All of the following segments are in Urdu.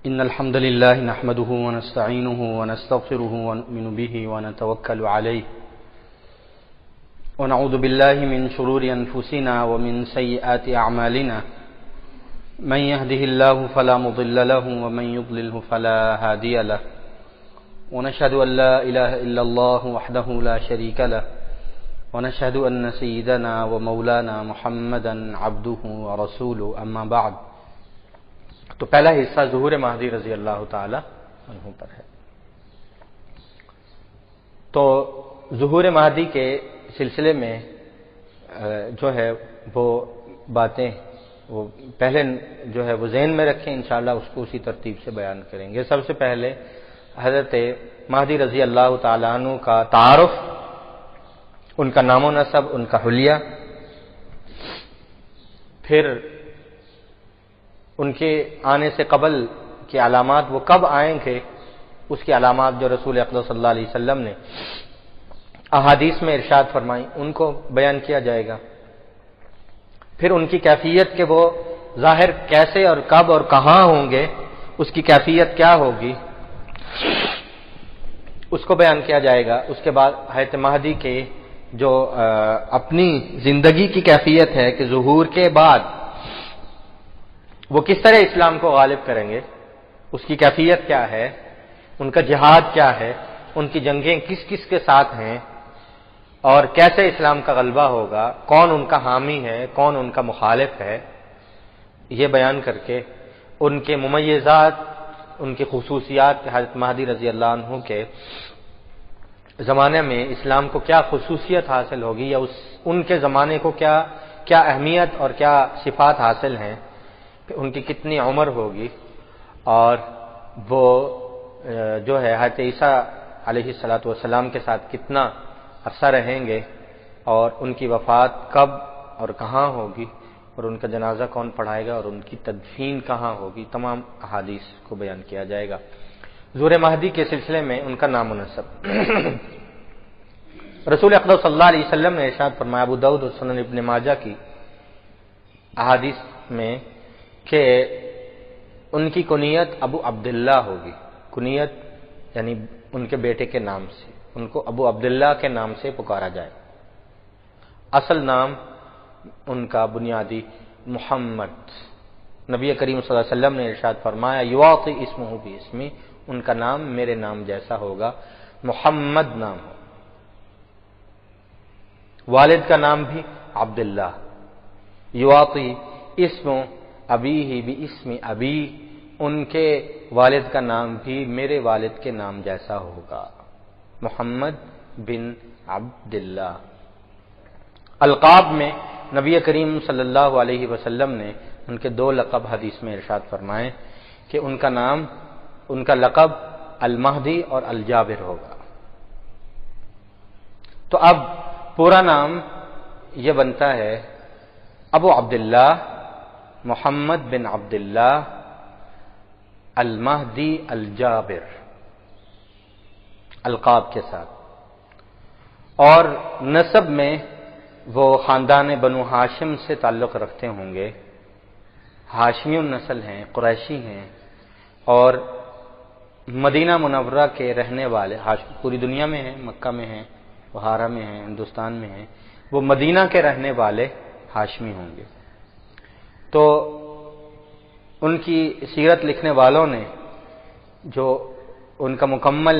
إن الحمد لله نحمده ونستعينه ونستغفره ونؤمن به ونتوكل عليه ونعوذ بالله من شرور أنفسنا ومن سيئات أعمالنا من يهده الله فلا مضل له ومن يضلله فلا هادي له ونشهد أن لا إله إلا الله وحده لا شريك له ونشهد أن سيدنا ومولانا محمدا عبده ورسوله أما بعد. تو پہلا حصہ ظہور مہدی رضی اللہ تعالی عنہ پر ہے. تو ظہور مہدی کے سلسلے میں جو ہے وہ باتیں وہ پہلے جو ہے وہ ذہن میں رکھیں، انشاءاللہ اس کو اسی ترتیب سے بیان کریں گے. سب سے پہلے حضرت مہدی رضی اللہ تعالی عنہ کا تعارف، ان کا نام و نسب، ان کا حلیہ، پھر ان کے آنے سے قبل کی علامات، وہ کب آئیں گے اس کی علامات جو رسول اقدس صلی اللہ علیہ وسلم نے احادیث میں ارشاد فرمائی ان کو بیان کیا جائے گا. پھر ان کی کیفیت کہ وہ ظاہر کیسے اور کب اور کہاں ہوں گے، اس کی کیفیت کیا ہوگی، اس کو بیان کیا جائے گا. اس کے بعد حضرت مہدی کے جو اپنی زندگی کی کیفیت ہے کہ ظہور کے بعد وہ کس طرح اسلام کو غالب کریں گے، اس کی کیفیت کیا ہے، ان کا جہاد کیا ہے، ان کی جنگیں کس کس کے ساتھ ہیں اور کیسے اسلام کا غلبہ ہوگا، کون ان کا حامی ہے، کون ان کا مخالف ہے، یہ بیان کر کے ان کے ممیزات، ان کی خصوصیات، حضرت مہدی رضی اللہ عنہ کے زمانے میں اسلام کو کیا خصوصیت حاصل ہوگی یا ان کے زمانے کو کیا اہمیت اور کیا صفات حاصل ہیں، ان کی کتنی عمر ہوگی اور وہ جو ہے حضرت عیسیٰ علیہ الصلاۃ والسلام کے ساتھ کتنا عرصہ رہیں گے اور ان کی وفات کب اور کہاں ہوگی اور ان کا جنازہ کون پڑھائے گا اور ان کی تدفین کہاں ہوگی، تمام احادیث کو بیان کیا جائے گا. ظہور مہدی کے سلسلے میں ان کا نام و نسب. رسول اقدس صلی اللہ علیہ وسلم نے ارشاد فرمایا، ابو داؤد اور سنن ابن ماجہ کی احادیث میں کہ ان کی کنیت ابو عبداللہ ہوگی. کنیت یعنی ان کے بیٹے کے نام سے، ان کو ابو عبداللہ کے نام سے پکارا جائے. اصل نام ان کا بنیادی محمد. نبی کریم صلی اللہ علیہ وسلم نے ارشاد فرمایا، یواطی اسمہ بھی اسمی، ان کا نام میرے نام جیسا ہوگا، محمد نام ہو. والد کا نام بھی عبداللہ. یواطی اسم ابی ہی بھی اسم ابی، ان کے والد کا نام بھی میرے والد کے نام جیسا ہوگا، محمد بن عبداللہ. القاب میں نبی کریم صلی اللہ علیہ وسلم نے ان کے دو لقب حدیث میں ارشاد فرمائے کہ ان کا نام، ان کا لقب المہدی اور الجابر ہوگا. تو اب پورا نام یہ بنتا ہے ابو عبداللہ محمد بن عبداللہ المہدی الجابر، القاب کے ساتھ. اور نسب میں وہ خاندان بنو ہاشم سے تعلق رکھتے ہوں گے، ہاشمی النسل ہیں، قریشی ہیں اور مدینہ منورہ کے رہنے والے، پوری دنیا میں ہیں، مکہ میں ہیں، بہارا میں ہیں، ہندوستان میں ہیں، وہ مدینہ کے رہنے والے ہاشمی ہوں گے. تو ان کی سیرت لکھنے والوں نے جو ان کا مکمل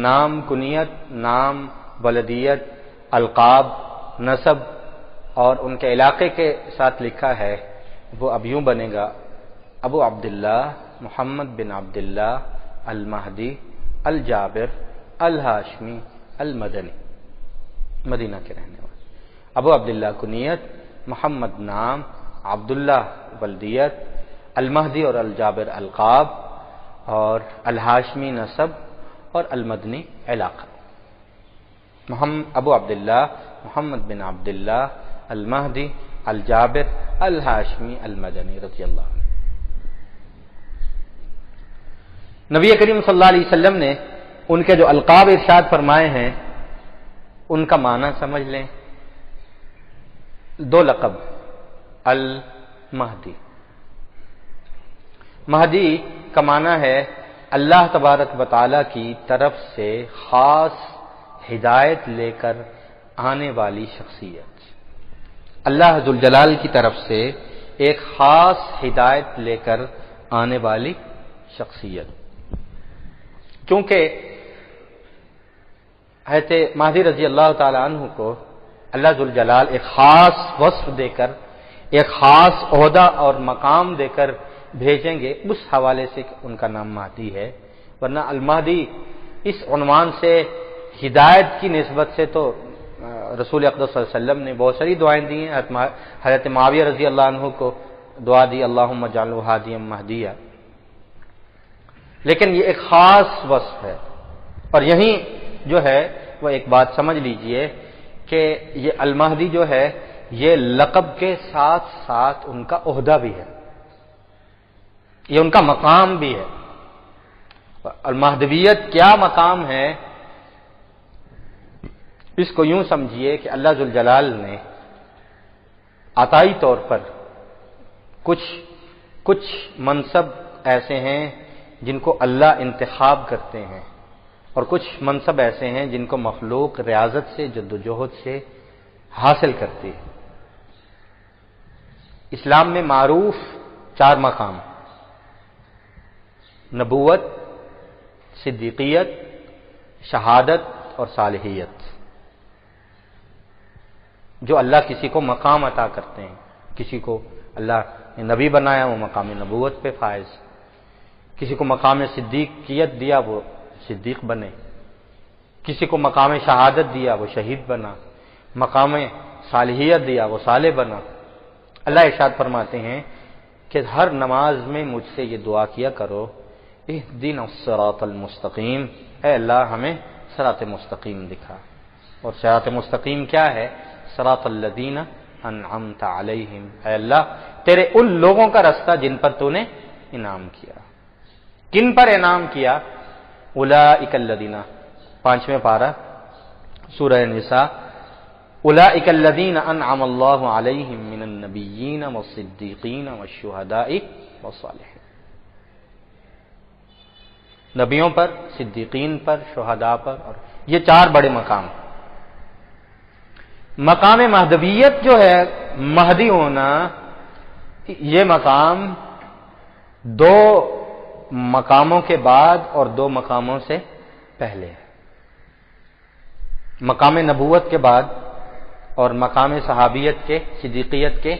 نام، کنیت، نام، ولدیت، القاب، نسب اور ان کے علاقے کے ساتھ لکھا ہے، وہ اب یوں بنے گا، ابو عبداللہ محمد بن عبداللہ المہدی الجابر الہاشمی المدنی، مدینہ کے رہنے والے. ابو عبداللہ کنیت، محمد نام، عبداللہ ولدیت، المہدی اور الجابر القاب اور الہاشمی نسب اور المدنی علاقہ. ابو عبداللہ محمد بن عبداللہ المہدی الجابر الہاشمی المدنی رضی اللہ عنہ. نبی کریم صلی اللہ علیہ وسلم نے ان کے جو القاب ارشاد فرمائے ہیں ان کا معنی سمجھ لیں. دو لقب، المہدی. مہدی کا معنی ہے اللہ تبارک و تعالی کی طرف سے خاص ہدایت لے کر آنے والی شخصیت، اللہ ذوالجلال کی طرف سے ایک خاص ہدایت لے کر آنے والی شخصیت۔ کیونکہ حضرت مہدی رضی اللہ تعالی عنہ کو اللہ ذوالجلال ایک خاص وصف دے کر، ایک خاص عہدہ اور مقام دے کر بھیجیں گے، اس حوالے سے ان کا نام مہدی ہے۔ ورنہ المہدی اس عنوان سے ہدایت کی نسبت سے تو رسول اقدس صلی اللہ علیہ وسلم نے بہت ساری دعائیں دی ہیں۔ حضرت معاویہ رضی اللہ عنہ کو دعا دی اللہم اجعلہ ہادیا مہدیا، لیکن یہ ایک خاص وصف ہے۔ اور یہیں جو ہے وہ ایک بات سمجھ لیجئے کہ یہ المہدی جو ہے یہ لقب کے ساتھ ساتھ ان کا عہدہ بھی ہے، یہ ان کا مقام بھی ہے۔ المہدویت کیا مقام ہے، اس کو یوں سمجھیے کہ اللہ ذوالجلال نے عطائی طور پر کچھ منصب ایسے ہیں جن کو اللہ انتخاب کرتے ہیں، اور کچھ منصب ایسے ہیں جن کو مخلوق ریاضت سے، جدوجہد سے حاصل کرتی ہے۔ اسلام میں معروف 4 مقام: نبوت، صدیقیت، شہادت اور صالحیت۔ جو اللہ کسی کو مقام عطا کرتے ہیں، کسی کو اللہ نے نبی بنایا وہ مقام نبوت پہ فائز، کسی کو مقام صدیقیت دیا وہ صدیق بنے، کسی کو مقام شہادت دیا وہ شہید بنا، مقام صالحیت دیا وہ صالح بنا۔ اللہ ارشاد فرماتے ہیں کہ ہر نماز میں مجھ سے یہ دعا کیا کرو اہدنا الصراط المستقیم، اے اللہ ہمیں صراط مستقیم دکھا۔ اور صراط مستقیم کیا ہے؟ صراط الذین انعمت علیہم، اے اللہ تیرے ان لوگوں کا راستہ جن پر تو نے انعام کیا۔ کن پر انعام کیا؟ اولئک الذین، 5واں پارہ سورہ نساء، اولئک الذین انعم اللہ علیہم من النبیین والصدیقین والشہداء والصالحین۔ نبیوں پر، صدیقین پر، شہداء پر، اور یہ 4 بڑے مقام۔ مقام مہدویت جو ہے، مہدی ہونا، یہ مقام 2 مقاموں کے بعد اور 2 مقاموں سے پہلے ہے۔ مقام نبوت کے بعد اور مقام صحابیت کے، صدیقیت کے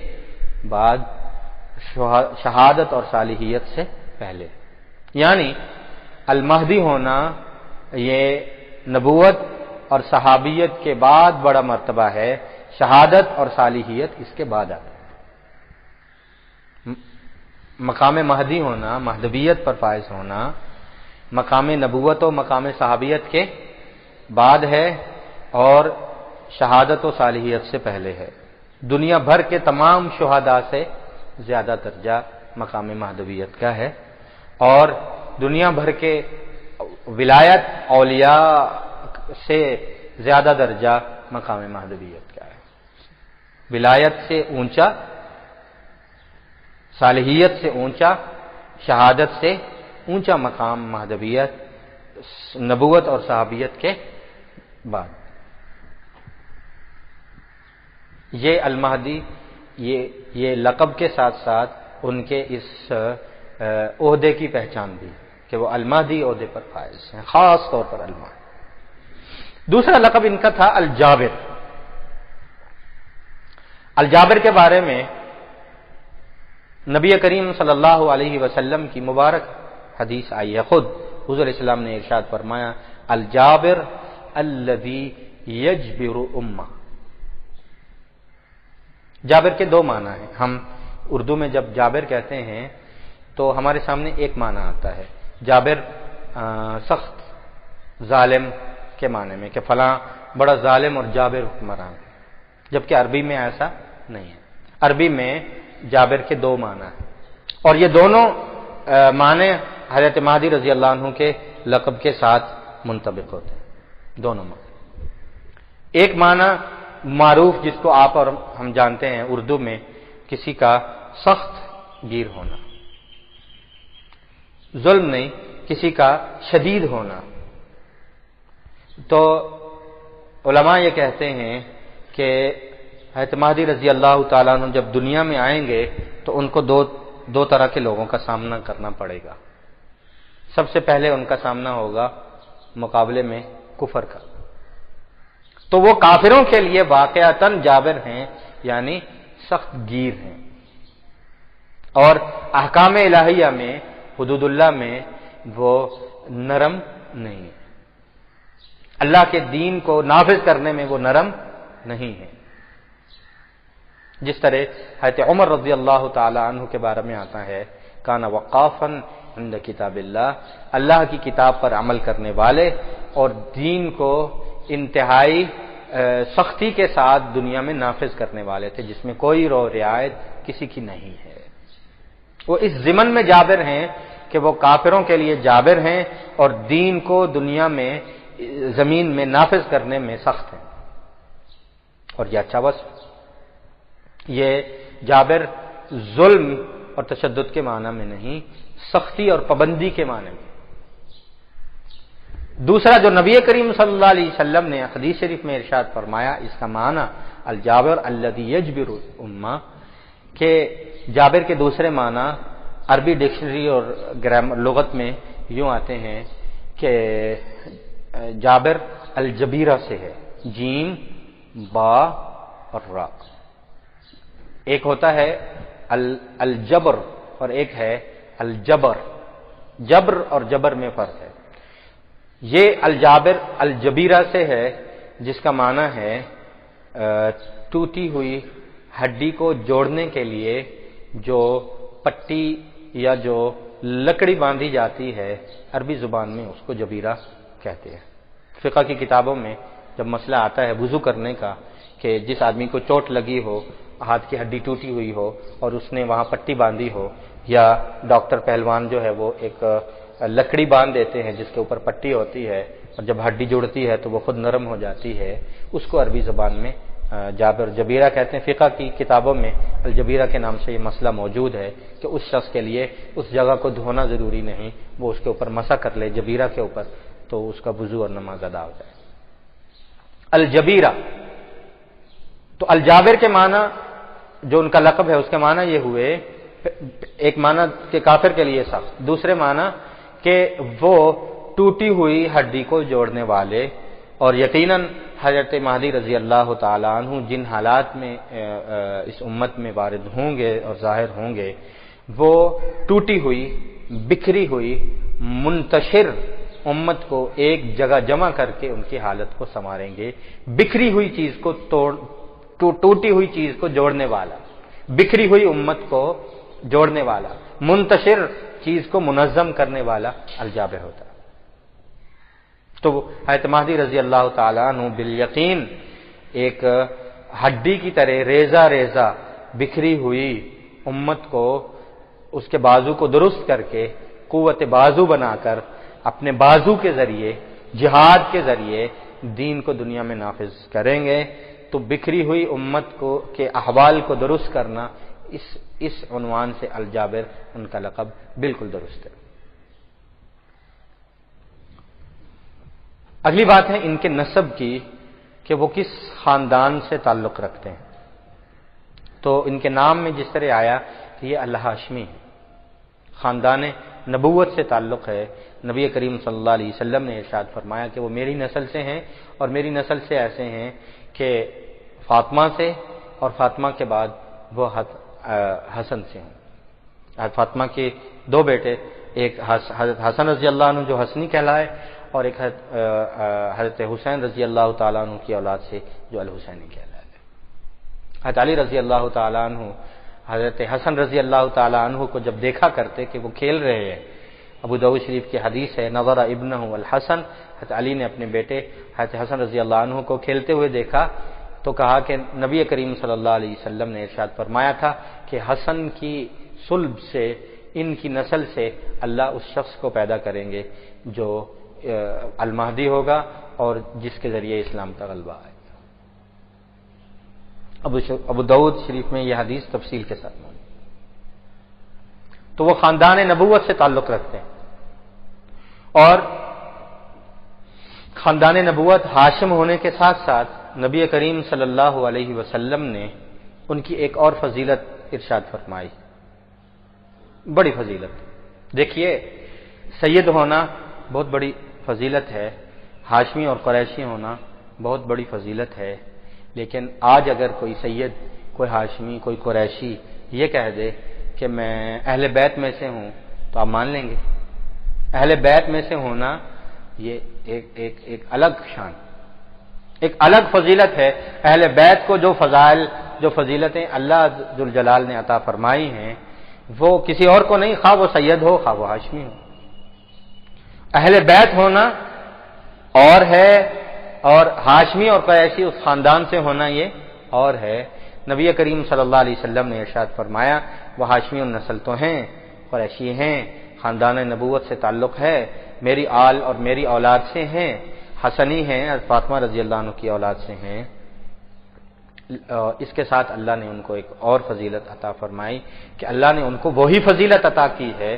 بعد، شہادت اور صالحیت سے پہلے۔ یعنی المہدی ہونا یہ نبوت اور صحابیت کے بعد بڑا مرتبہ ہے، شہادت اور صالحیت اس کے بعد آتا ہے۔ مقام مہدی ہونا، مہدویت پر فائز ہونا، مقام نبوت و مقام صحابیت کے بعد ہے اور شہادت و صالحیت سے پہلے ہے۔ دنیا بھر کے تمام شہداء سے زیادہ درجہ مقام مہدویت کا ہے، اور دنیا بھر کے ولایت اولیاء سے زیادہ درجہ مقام مہدویت کا ہے۔ ولایت سے اونچا، صالحیت سے اونچا، شہادت سے اونچا مقام مہدویت، نبوت اور صحابیت کے بعد۔ یہ المہدی، یہ لقب کے ساتھ ساتھ ان کے اس عہدے کی پہچان بھی کہ وہ المہدی عہدے پر فائز ہیں، خاص طور پر المہدی۔ دوسرا لقب ان کا تھا الجابر۔ الجابر کے بارے میں نبی کریم صلی اللہ علیہ وسلم کی مبارک حدیث آئی ہے، خود حضور علیہ السلام نے ارشاد فرمایا الجابر الذی یجبر امہ۔ جابر کے 2 معنی ہیں۔ ہم اردو میں جب جابر کہتے ہیں تو ہمارے سامنے ایک معنی آتا ہے، جابر سخت ظالم کے معنی میں، کہ فلاں بڑا ظالم اور جابر حکمران، جبکہ عربی میں ایسا نہیں ہے۔ عربی میں جابر کے 2 معنی ہیں، اور یہ دونوں معنی حضرت مہدی رضی اللہ عنہ کے لقب کے ساتھ منطبق ہوتے ہیں، دونوں معنی۔ ایک معنی معروف جس کو آپ اور ہم جانتے ہیں اردو میں، کسی کا سخت گیر ہونا، ظلم نہیں، کسی کا شدید ہونا۔ تو علماء یہ کہتے ہیں کہ حضرت مہدی رضی اللہ تعالیٰ عنہ جب دنیا میں آئیں گے تو ان کو دو طرح کے لوگوں کا سامنا کرنا پڑے گا۔ سب سے پہلے ان کا سامنا ہوگا مقابلے میں کفر کا، تو وہ کافروں کے لیے واقعتاً جابر ہیں، یعنی سخت گیر ہیں، اور احکام الہیہ میں، حدود اللہ میں وہ نرم نہیں ہے، اللہ کے دین کو نافذ کرنے میں وہ نرم نہیں ہے۔ جس طرح حضرت عمر رضی اللہ تعالی عنہ کے بارے میں آتا ہے، کانا وقافاً عند کتاب اللہ کی کتاب پر عمل کرنے والے اور دین کو انتہائی سختی کے ساتھ دنیا میں نافذ کرنے والے تھے، جس میں کوئی رو رعایت کسی کی نہیں ہے۔ وہ اس ضمن میں جابر ہیں کہ وہ کافروں کے لیے جابر ہیں اور دین کو دنیا میں، زمین میں نافذ کرنے میں سخت ہیں، اور یہ اچھا وصف۔ یہ جابر ظلم اور تشدد کے معنی میں نہیں، سختی اور پابندی کے معنی میں۔ دوسرا جو نبی کریم صلی اللہ علیہ وسلم نے حدیث شریف میں ارشاد فرمایا، اس کا معنی الجابر الذی یجبر الامہ، کہ جابر کے دوسرے معنی عربی ڈکشنری اور گرامر لغت میں یوں آتے ہیں کہ جابر الجبیرہ سے ہے، جیم با اور را۔ ایک ہوتا ہے الجبر اور ایک ہے الجبر، جبر اور جبر میں فرق ہے۔ یہ الجابر الجبیرہ سے ہے، جس کا معنی ہے ٹوٹی ہوئی ہڈی کو جوڑنے کے لیے جو پٹی یا جو لکڑی باندھی جاتی ہے، عربی زبان میں اس کو جبیرہ کہتے ہیں۔ فقہ کی کتابوں میں جب مسئلہ آتا ہے وضو کرنے کا، کہ جس آدمی کو چوٹ لگی ہو، ہاتھ کی ہڈی ٹوٹی ہوئی ہو اور اس نے وہاں پٹی باندھی ہو، یا ڈاکٹر پہلوان جو ہے وہ ایک لکڑی باندھ دیتے ہیں جس کے اوپر پٹی ہوتی ہے، اور جب ہڈی جڑتی ہے تو وہ خود نرم ہو جاتی ہے، اس کو عربی زبان میں جابر جبیرہ کہتے ہیں۔ فقہ کی کتابوں میں الجبیرہ کے نام سے یہ مسئلہ موجود ہے کہ اس شخص کے لیے اس جگہ کو دھونا ضروری نہیں، وہ اس کے اوپر مسح کر لے جبیرہ کے اوپر، تو اس کا وضو اور نماز ادا ہو جائے۔ الجبیرہ تو الجابر کے معنی جو ان کا لقب ہے اس کے معنی یہ ہوئے، ایک معنی کہ کافر کے لیے سخت، دوسرے معنی کہ وہ ٹوٹی ہوئی ہڈی کو جوڑنے والے، اور یقیناً حضرت مہدی رضی اللہ تعالیٰ عنہ جن حالات میں اس امت میں وارد ہوں گے اور ظاہر ہوں گے، وہ ٹوٹی ہوئی، بکھری ہوئی، منتشر امت کو ایک جگہ جمع کر کے ان کی حالت کو سنواریں گے۔ بکھری ہوئی چیز کو ٹوٹی ہوئی چیز کو جوڑنے والا، بکھری ہوئی امت کو جوڑنے والا، منتشر چیز کو منظم کرنے والا الجابر ہوتا ہے۔ تو حضرت مہدی رضی اللہ تعالیٰ عنہ بالیقین ایک ہڈی کی طرح ریزہ ریزہ بکھری ہوئی امت کو، اس کے بازو کو درست کر کے، قوت بازو بنا کر، اپنے بازو کے ذریعے، جہاد کے ذریعے دین کو دنیا میں نافذ کریں گے۔ تو بکھری ہوئی امت کو کے احوال کو درست کرنا، اس عنوان سے الجابر ان کا لقب بالکل درست ہے۔ اگلی بات ہے ان کے نسب کی، کہ وہ کس خاندان سے تعلق رکھتے ہیں۔ تو ان کے نام میں جس طرح آیا کہ یہ الہاشمی ہے، خاندان نبوت سے تعلق ہے۔ نبی کریم صلی اللہ علیہ وسلم نے ارشاد فرمایا کہ وہ میری نسل سے ہیں، اور میری نسل سے ایسے ہیں کہ فاطمہ سے، اور فاطمہ کے بعد وہ حسن سے ہیں۔ فاطمہ کے دو بیٹے، ایک حسن رضی اللہ عنہ جو حسنی کہلائے، اور ایک حضرت حسین رضی اللہ تعالیٰ عنہ کی اولاد سے جو الحسینی کہلائے۔ حضرت علی رضی اللہ تعالیٰ عنہ حضرت حسن رضی اللہ تعالیٰ عنہ کو جب دیکھا کرتے کہ وہ کھیل رہے ہیں، ابو داؤد شریف کی حدیث ہے، نظر ابنہ الحسن، حضرت علی نے اپنے بیٹے حضرت حسن رضی اللہ عنہ کو کھیلتے ہوئے دیکھا تو کہا کہ نبی کریم صلی اللہ علیہ وسلم نے ارشاد فرمایا تھا کہ حسن کی صلب سے، ان کی نسل سے اللہ اس شخص کو پیدا کریں گے جو المہدی ہوگا اور جس کے ذریعے اسلام کا غلبہ آئے گا۔ ابو داؤد شریف میں یہ حدیث تفصیل کے ساتھ موجود۔ تو وہ خاندان نبوت سے تعلق رکھتے ہیں۔ اور خاندان نبوت ہاشم ہونے کے ساتھ ساتھ نبی کریم صلی اللہ علیہ وسلم نے ان کی ایک اور فضیلت ارشاد فرمائی، بڑی فضیلت۔ دیکھیے، سید ہونا بہت بڑی فضیلت ہے، ہاشمی اور قریشی ہونا بہت بڑی فضیلت ہے، لیکن آج اگر کوئی سید، کوئی ہاشمی، کوئی قریشی یہ کہہ دے کہ میں اہل بیت میں سے ہوں تو آپ مان لیں گے؟ اہل بیت میں سے ہونا یہ ایک الگ شان، ایک الگ فضیلت ہے۔ اہل بیت کو جو فضائل، جو فضیلتیں اللہ ذوالجلال نے عطا فرمائی ہیں وہ کسی اور کو نہیں، خواہ وہ سید ہو خواہ وہ ہاشمی ہو۔ اہل بیت ہونا اور ہے، اور ہاشمی اور قریشی اس خاندان سے ہونا یہ اور ہے۔ نبی کریم صلی اللہ علیہ وسلم نے ارشاد فرمایا وہ ہاشمی النسل تو ہیں، قریشی ہیں، خاندان نبوت سے تعلق ہے، میری آل اور میری اولاد سے ہیں، حسنی ہیں، فاطمہ رضی اللہ عنہ کی اولاد سے ہیں۔ اس کے ساتھ اللہ نے ان کو ایک اور فضیلت عطا فرمائی کہ اللہ نے ان کو وہی فضیلت عطا کی ہے،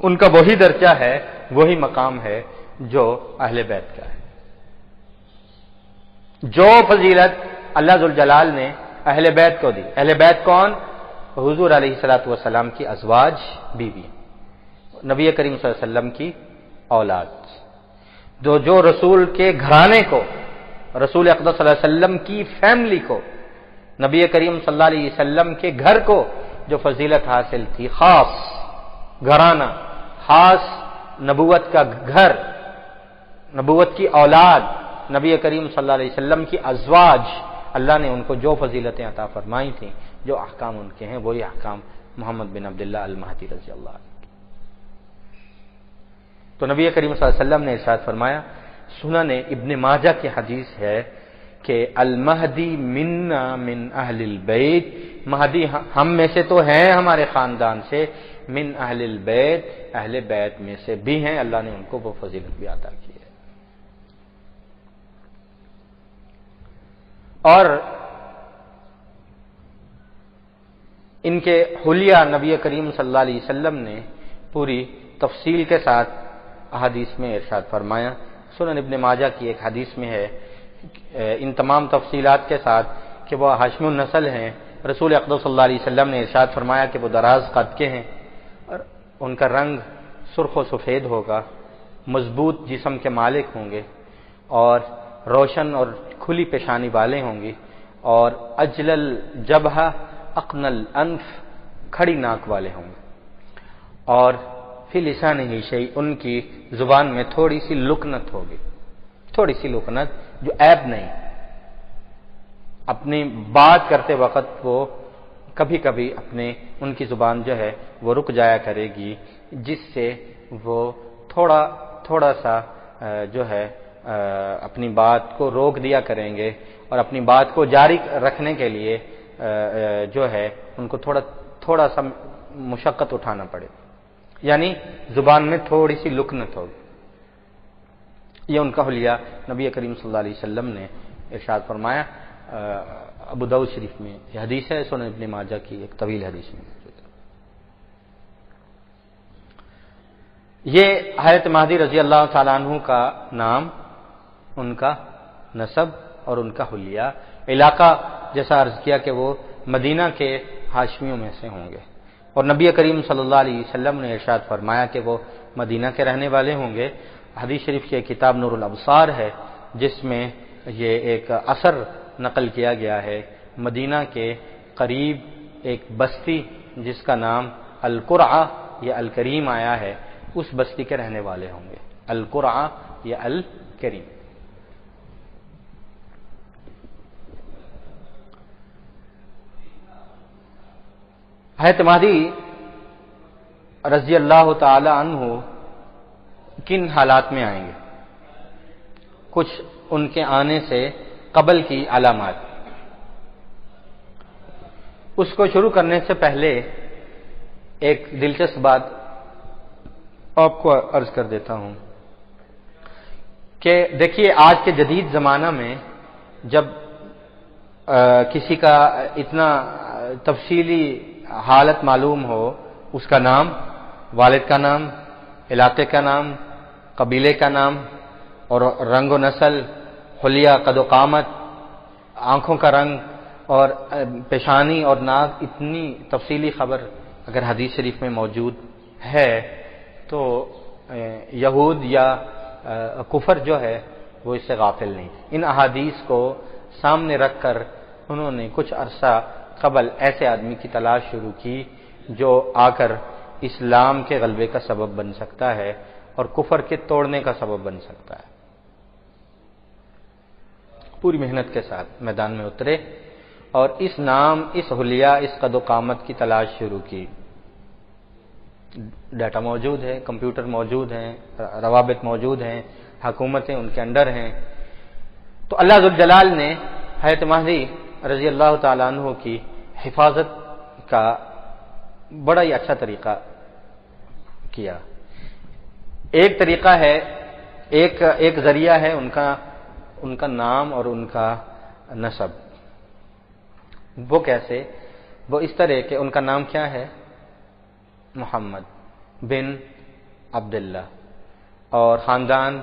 ان کا وہی درجہ ہے، وہی مقام ہے جو اہل بیت کا ہے۔ جو فضیلت اللہ ذوالجلال نے اہل بیت کو دی۔ اہل بیت کون؟ حضور علیہ الصلوۃ والسلام کی ازواج، بیوی، نبی کریم صلی اللہ علیہ وسلم کی اولاد، جو رسول کے گھرانے کو، رسول اقدس صلی اللہ علیہ وسلم کی فیملی کو، نبی کریم صلی اللہ علیہ وسلم کے گھر کو جو فضیلت حاصل تھی، خاص گھرانہ، خاص نبوت کا گھر، نبوت کی اولاد، نبی کریم صلی اللہ علیہ وسلم کی ازواج، اللہ نے ان کو جو فضیلتیں عطا فرمائی تھیں، جو احکام ان کے ہیں، وہی احکام محمد بن عبداللہ المہدی رضی اللہ عنہ۔ تو نبی کریم صلی اللہ علیہ وسلم نے ارشاد فرمایا، سنن ابن ماجہ کی حدیث ہے کہ المہدی منا من اہل البیت، مہدی ہم میں سے تو ہیں، ہمارے خاندان سے، من اہل البیت، اہل بیت میں سے بھی ہیں، اللہ نے ان کو وہ فضیلت بھی عطا کی ہے۔ اور ان کے حلیہ نبی کریم صلی اللہ علیہ وسلم نے پوری تفصیل کے ساتھ احادیث میں ارشاد فرمایا۔ سنن ابن ماجہ کی ایک حدیث میں ہے ان تمام تفصیلات کے ساتھ کہ وہ ہاشمی النسل ہیں۔ رسول اقدس صلی اللہ علیہ وسلم نے ارشاد فرمایا کہ وہ دراز قد کے ہیں اور ان کا رنگ سرخ و سفید ہوگا، مضبوط جسم کے مالک ہوں گے اور روشن اور کھلی پیشانی والے ہوں گی، اور اجلل جبہہ اقنل انف، کھڑی ناک والے ہوں گے، اور فی لسانہ شیء، ان کی زبان میں تھوڑی سی لکنت ہوگی، تھوڑی سی لکنت جو عیب نہیں، اپنی بات کرتے وقت وہ کبھی کبھی ان کی زبان جو ہے وہ رک جایا کرے گی، جس سے وہ تھوڑا سا جو ہے اپنی بات کو روک دیا کریں گے، اور اپنی بات کو جاری رکھنے کے لیے جو ہے ان کو تھوڑا سا مشقت اٹھانا پڑے، یعنی زبان میں تھوڑی سی لکنت ہوگی۔ یہ ان کا حلیہ نبی کریم صلی اللہ علیہ وسلم نے ارشاد فرمایا۔ ابو داؤد شریف میں یہ حدیث ہے، سنن ابن ماجہ کی ایک طویل حدیث میں موجود ہے۔ یہ حضرت مہدی رضی اللہ تعالیٰ عنہ کا نام، ان کا نسب اور ان کا حلیہ، علاقہ جیسا عرض کیا کہ وہ مدینہ کے ہاشمیوں میں سے ہوں گے، اور نبی کریم صلی اللہ علیہ وسلم نے ارشاد فرمایا کہ وہ مدینہ کے رہنے والے ہوں گے۔ حدیث شریف کی کتاب نور الابصار ہے جس میں یہ ایک اثر نقل کیا گیا ہے، مدینہ کے قریب ایک بستی جس کا نام القرعہ یا الکریم آیا ہے، اس بستی کے رہنے والے ہوں گے، القرعہ یا الکریم۔ حضرت مہدی رضی اللہ تعالی عنہ کن حالات میں آئیں گے، کچھ ان کے آنے سے قبل کی علامات۔ اس کو شروع کرنے سے پہلے ایک دلچسپ بات آپ کو عرض کر دیتا ہوں کہ دیکھیے، آج کے جدید زمانہ میں جب کسی کا اتنا تفصیلی حالت معلوم ہو، اس کا نام، والد کا نام، علاقے کا نام، قبیلے کا نام اور رنگ و نسل، حلیہ، قد و قامت، آنکھوں کا رنگ اور پیشانی اور ناک، اتنی تفصیلی خبر اگر حدیث شریف میں موجود ہے تو یہود یا کفر جو ہے وہ اس سے غافل نہیں۔ ان احادیث کو سامنے رکھ کر انہوں نے کچھ عرصہ قبل ایسے آدمی کی تلاش شروع کی جو آ کر اسلام کے غلبے کا سبب بن سکتا ہے اور کفر کے توڑنے کا سبب بن سکتا ہے۔ پوری محنت کے ساتھ میدان میں اترے اور اس نام، اس حلیہ، اس قد و قامت کی تلاش شروع کی۔ ڈیٹا موجود ہے، کمپیوٹر موجود ہیں، روابط موجود ہیں، حکومتیں ان کے انڈر ہیں۔ تو اللہ ذوالجلال نے حضرت مہدی رضی اللہ تعالیٰ عنہ کی حفاظت کا بڑا ہی اچھا طریقہ کیا۔ ایک طریقہ ہے، ایک ذریعہ ہے ان کا نام اور ان کا نسب۔ وہ کیسے؟ وہ اس طرح کہ ان کا نام کیا ہے؟ محمد بن عبداللہ اور خاندان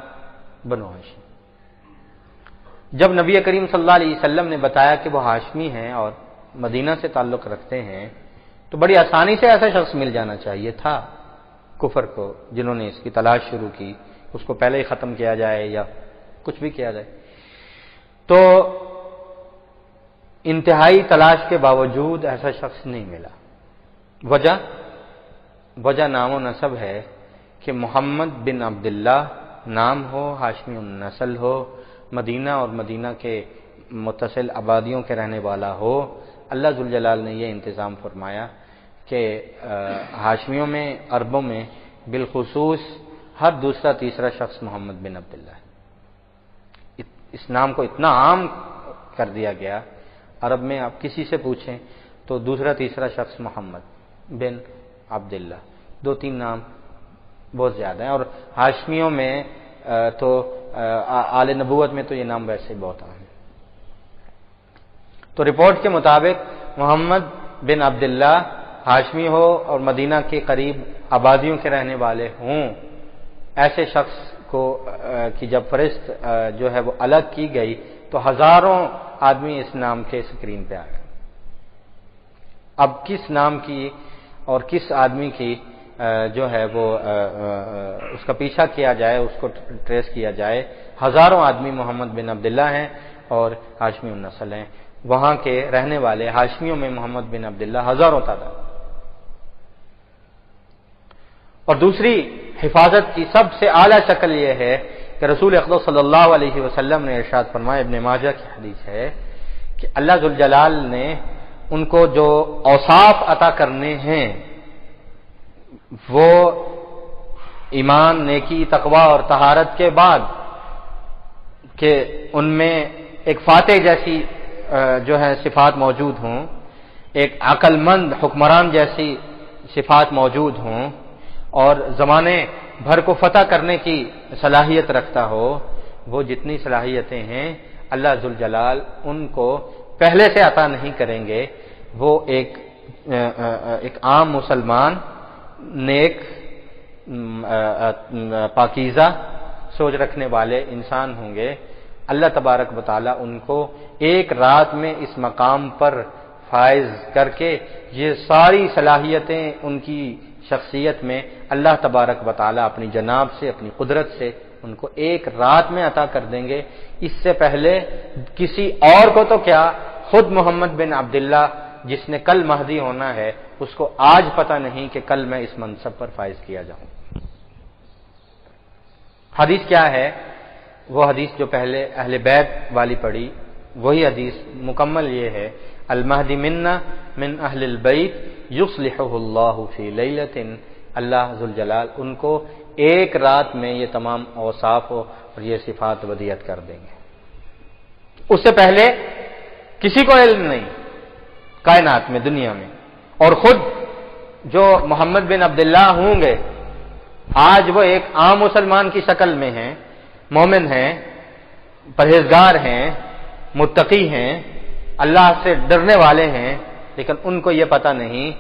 بنو ہاشم۔ جب نبی کریم صلی اللہ علیہ وسلم نے بتایا کہ وہ ہاشمی ہیں اور مدینہ سے تعلق رکھتے ہیں تو بڑی آسانی سے ایسا شخص مل جانا چاہیے تھا کفر کو، جنہوں نے اس کی تلاش شروع کی، اس کو پہلے ہی ختم کیا جائے یا کچھ بھی کیا جائے۔ تو انتہائی تلاش کے باوجود ایسا شخص نہیں ملا۔ وجہ نام و نسب ہے کہ محمد بن عبداللہ نام ہو، ہاشمی النسل ہو، مدینہ اور مدینہ کے متصل آبادیوں کے رہنے والا ہو۔ اللہ ذوالجلال نے یہ انتظام فرمایا کہ ہاشمیوں میں، عربوں میں بالخصوص ہر دوسرا تیسرا شخص محمد بن عبداللہ ہے۔ اس نام کو اتنا عام کر دیا گیا، عرب میں آپ کسی سے پوچھیں تو دوسرا تیسرا شخص محمد بن عبداللہ، 2-3 نام بہت زیادہ ہیں، اور ہاشمیوں میں تو آل نبوت میں تو یہ نام ویسے بہت عام ہے۔ تو رپورٹ کے مطابق محمد بن عبداللہ ہاشمی ہو اور مدینہ کے قریب آبادیوں کے رہنے والے ہوں، ایسے شخص کو کی جب فہرست جو ہے وہ الگ کی گئی تو ہزاروں آدمی اس نام کے اسکرین پہ آ گئے۔ اب کس نام کی اور کس آدمی کی جو ہے وہ اس کا پیچھا کیا جائے، اس کو ٹریس کیا جائے، ہزاروں آدمی محمد بن عبداللہ ہیں اور ہاشمی النسل ہیں۔ وہاں کے رہنے والے ہاشمیوں میں محمد بن عبداللہ ہزاروں تعداد۔ اور دوسری حفاظت کی سب سے اعلیٰ شکل یہ ہے کہ رسول اقدس صلی اللہ علیہ وسلم نے ارشاد فرمایا، ابن ماجہ کی حدیث ہے کہ اللہ ذوالجلال نے ان کو جو اوصاف عطا کرنے ہیں وہ ایمان، نیکی، تقوی اور طہارت کے بعد کہ ان میں ایک فاتح جیسی جو ہے صفات موجود ہوں، ایک عقل مند حکمران جیسی صفات موجود ہوں، اور زمانے بھر کو فتح کرنے کی صلاحیت رکھتا ہو، وہ جتنی صلاحیتیں ہیں اللہ ذوالجلال ان کو پہلے سے عطا نہیں کریں گے۔ وہ ایک عام مسلمان، نیک، پاکیزہ سوچ رکھنے والے انسان ہوں گے۔ اللہ تبارک و تعالیٰ ان کو ایک رات میں اس مقام پر فائز کر کے یہ ساری صلاحیتیں ان کی شخصیت میں اللہ تبارک و تعالیٰ اپنی جناب سے، اپنی قدرت سے ان کو ایک رات میں عطا کر دیں گے۔ اس سے پہلے کسی اور کو تو کیا، خود محمد بن عبداللہ جس نے کل مہدی ہونا ہے اس کو آج پتہ نہیں کہ کل میں اس منصب پر فائز کیا جاؤں۔ حدیث کیا ہے؟ وہ حدیث جو پہلے اہل بیت والی پڑھی، وہی حدیث مکمل یہ ہے، المہدی منا من اہل البیت یصلحہ اللہ فی لیلۃ، اللہ ذوالجلال ان کو ایک رات میں یہ تمام اوصاف اور یہ صفات ودیعت کر دیں گے۔ اس سے پہلے کسی کو علم نہیں کائنات میں، دنیا میں، اور خود جو محمد بن عبداللہ ہوں گے آج وہ ایک عام مسلمان کی شکل میں ہیں، مومن ہیں، پرہیزگار ہیں، متقی ہیں، اللہ سے ڈرنے والے ہیں، لیکن ان کو یہ پتہ نہیں،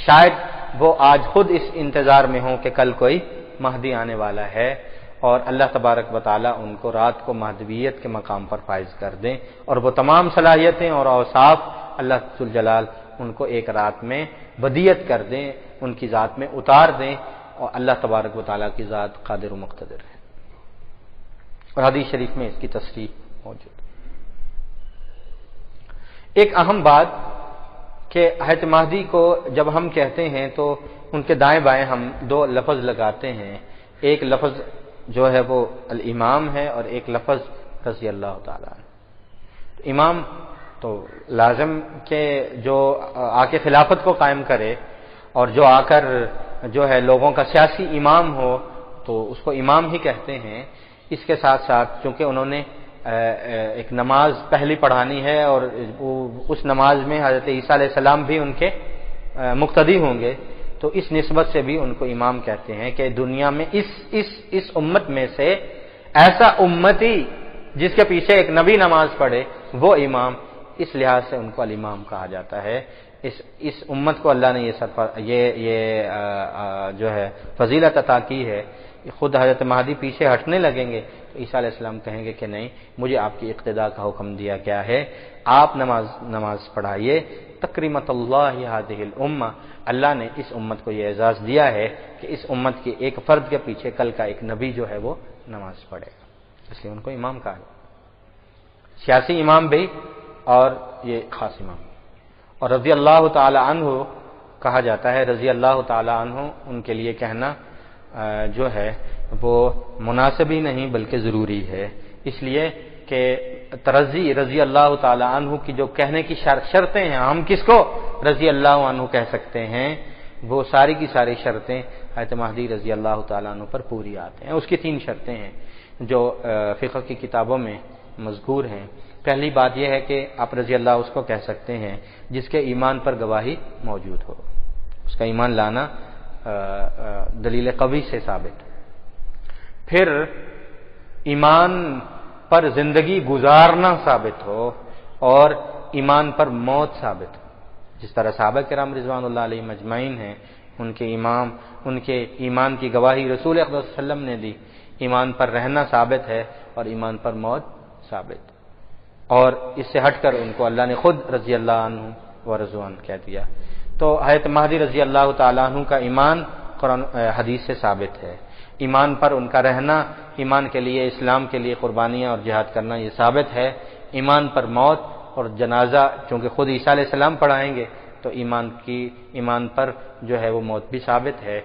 شاید وہ آج خود اس انتظار میں ہوں کہ کل کوئی مہدی آنے والا ہے، اور اللہ تبارک و تعالیٰ ان کو رات کو مہدویت کے مقام پر فائز کر دیں، اور وہ تمام صلاحیتیں اور اوصاف اللہ ذوالجلال ان کو ایک رات میں بدیت کر دیں، ان کی ذات میں اتار دیں، اور اللہ تبارک و تعالیٰ کی ذات قادر و مقتدر ہے۔ اور حدیث شریف میں اس کی تصریح موجود ہے۔ ایک اہم بات کہ حضرت مہدی کو جب ہم کہتے ہیں تو ان کے دائیں بائیں ہم دو لفظ لگاتے ہیں، ایک لفظ جو ہے وہ الامام ہے اور ایک لفظ رضی اللہ تعالیٰ عنہ۔ امام تو لازم کہ جو آ کے خلافت کو قائم کرے اور جو آ کر جو ہے لوگوں کا سیاسی امام ہو تو اس کو امام ہی کہتے ہیں۔ اس کے ساتھ ساتھ چونکہ انہوں نے ایک نماز پہلی پڑھانی ہے اور اس نماز میں حضرت عیسیٰ علیہ السلام بھی ان کے مقتدی ہوں گے، تو اس نسبت سے بھی ان کو امام کہتے ہیں کہ دنیا میں اس امت میں سے ایسا امتی جس کے پیچھے ایک نبی نماز پڑھے وہ امام، اس لحاظ سے ان کو الامام کہا جاتا ہے۔ اس امت کو اللہ نے یہ جو ہے فضیلت عطا کی ہے۔ خود حضرت مہدی پیچھے ہٹنے لگیں گے تو عیسیٰ علیہ السلام کہیں گے کہ نہیں، مجھے آپ کی اقتداء کا حکم دیا گیا ہے، آپ نماز پڑھائیے۔ تکریمت اللہ ہذہ الامہ، اللہ نے اس امت کو یہ اعزاز دیا ہے کہ اس امت کے ایک فرد کے پیچھے کل کا ایک نبی جو ہے وہ نماز پڑھے گا، اس لیے ان کو امام کہا ہے، سیاسی امام بھی اور یہ خاص امام۔ اور رضی اللہ تعالی عنہ کہا جاتا ہے، رضی اللہ تعالی عنہ ان کے لیے کہنا جو ہے وہ مناسب ہی نہیں بلکہ ضروری ہے، اس لیے کہ رضی اللہ تعالی عنہ کی جو کہنے کی شرطیں ہیں، ہم کس کو رضی اللہ عنہ کہہ سکتے ہیں، وہ ساری کی ساری شرطیں حضرت مہدی رضی اللہ تعالی عنہ پر پوری آتے ہیں۔ اس کی 3 شرطیں ہیں جو فقہ کی کتابوں میں مذکور ہیں۔ پہلی بات یہ ہے کہ آپ رضی اللہ اس کو کہہ سکتے ہیں جس کے ایمان پر گواہی موجود ہو، اس کا ایمان لانا دلیل قوی سے ثابت۔ پھر ایمان پر زندگی گزارنا ثابت ہو اور ایمان پر موت ثابت ہو، جس طرح صحابہ کرام رضوان اللہ علیہم اجمعین ہیں، ان کے ایمان کی گواہی رسول اکرم صلی اللہ علیہ وسلم نے دی، ایمان پر رہنا ثابت ہے اور ایمان پر موت ثابت، اور اس سے ہٹ کر ان کو اللہ نے خود رضی اللہ عنہ و رضوان کہہ دیا۔ تو حضرت مہدی رضی اللہ تعالیٰ عنہ کا ایمان قرآن حدیث سے ثابت ہے، ایمان پر ان کا رہنا، ایمان کے لیے اسلام کے لیے قربانیاں اور جہاد کرنا یہ ثابت ہے، ایمان پر موت اور جنازہ چونکہ خود عیسیٰ علیہ السلام پڑھائیں گے تو ایمان پر جو ہے وہ موت بھی ثابت ہے۔